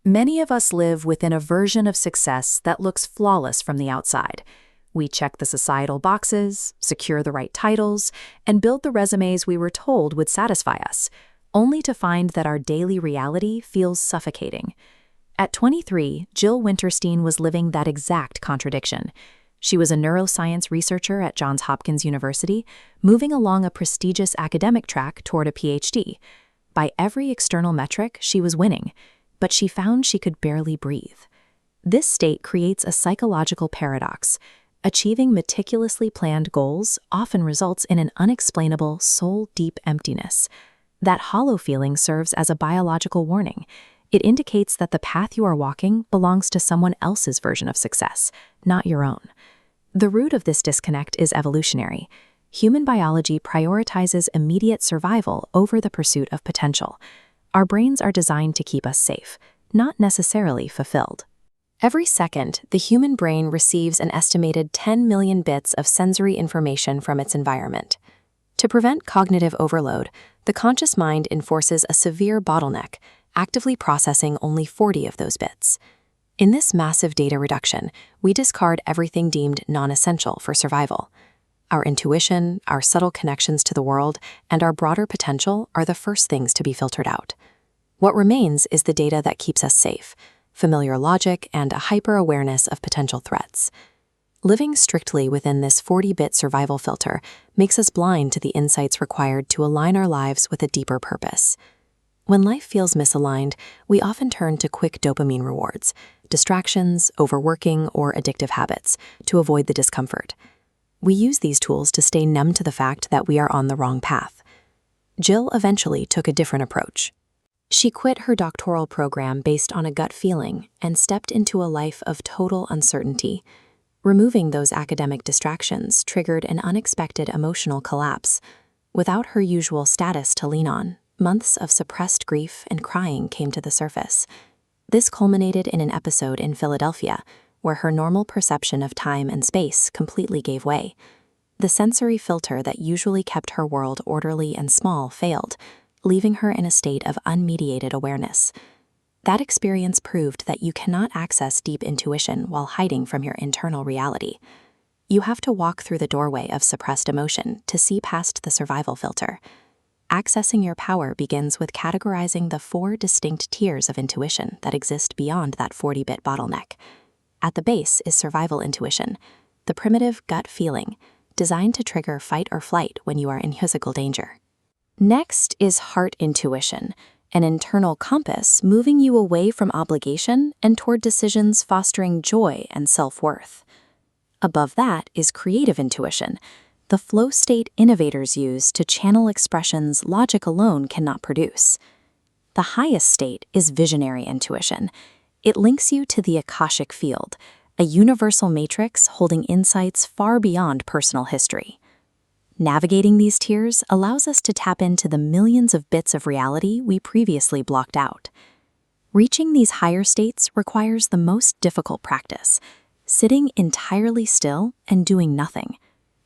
Many of us live within a version of success that looks flawless from the outside. We check the societal boxes, secure the right titles, and build the resumes we were told would satisfy us, only to find that our daily reality feels suffocating. At 23, Jill Winterstein was living that exact contradiction. She was a neuroscience researcher at Johns Hopkins University, moving along a prestigious academic track toward a PhD. By every external metric, she was winning, but she found she could barely breathe. This state creates a psychological paradox. Achieving meticulously planned goals often results in an unexplainable, soul-deep emptiness. That hollow feeling serves as a biological warning. It indicates that the path you are walking belongs to someone else's version of success, not your own. The root of this disconnect is evolutionary. Human biology prioritizes immediate survival over the pursuit of potential. Our brains are designed to keep us safe, not necessarily fulfilled. Every second, the human brain receives an estimated 10 million bits of sensory information from its environment. To prevent cognitive overload, the conscious mind enforces a severe bottleneck, actively processing only 40 of those bits. In this massive data reduction, we discard everything deemed non-essential for survival. Our intuition, our subtle connections to the world, and our broader potential are the first things to be filtered out. What remains is the data that keeps us safe, familiar logic, and a hyper-awareness of potential threats. Living strictly within this 40-bit survival filter makes us blind to the insights required to align our lives with a deeper purpose. When life feels misaligned, we often turn to quick dopamine rewards, distractions, overworking, or addictive habits to avoid the discomfort. We use these tools to stay numb to the fact that we are on the wrong path. Jill eventually took a different approach. She quit her doctoral program based on a gut feeling and stepped into a life of total uncertainty. Removing those academic distractions triggered an unexpected emotional collapse. Without her usual status to lean on, months of suppressed grief and crying came to the surface. This culminated in an episode in Philadelphia, where her normal perception of time and space completely gave way. The sensory filter that usually kept her world orderly and small failed, leaving her in a state of unmediated awareness. That experience proved that you cannot access deep intuition while hiding from your internal reality. You have to walk through the doorway of suppressed emotion to see past the survival filter. Accessing your power begins with categorizing the 4 distinct tiers of intuition that exist beyond that 40-bit bottleneck. At the base is survival intuition, the primitive gut feeling, designed to trigger fight or flight when you are in physical danger. Next is heart intuition, an internal compass moving you away from obligation and toward decisions fostering joy and self-worth. Above that is creative intuition, the flow state innovators use to channel expressions logic alone cannot produce. The highest state is visionary intuition. It links you to the Akashic field, a universal matrix holding insights far beyond personal history. Navigating these tiers allows us to tap into the millions of bits of reality we previously blocked out. Reaching these higher states requires the most difficult practice, sitting entirely still and doing nothing.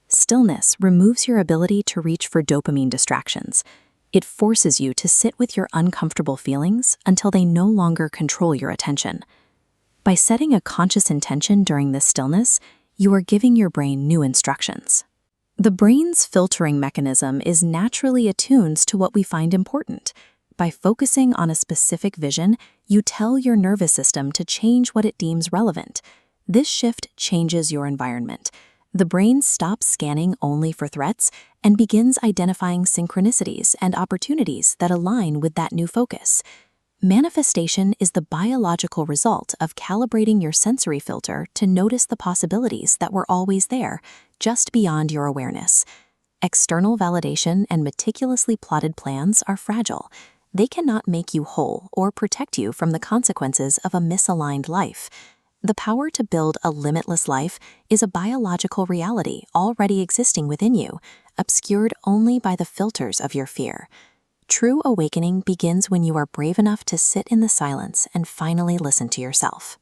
Stillness removes your ability to reach for dopamine distractions. It forces you to sit with your uncomfortable feelings until they no longer control your attention. By setting a conscious intention during this stillness, you are giving your brain new instructions. The brain's filtering mechanism is naturally attuned to what we find important. By focusing on a specific vision, you tell your nervous system to change what it deems relevant. This shift changes your environment. The brain stops scanning only for threats and begins identifying synchronicities and opportunities that align with that new focus. Manifestation is the biological result of calibrating your sensory filter to notice the possibilities that were always there, just beyond your awareness. External validation and meticulously plotted plans are fragile. They cannot make you whole or protect you from the consequences of a misaligned life. The power to build a limitless life is a biological reality already existing within you, obscured only by the filters of your fear. True awakening begins when you are brave enough to sit in the silence and finally listen to yourself.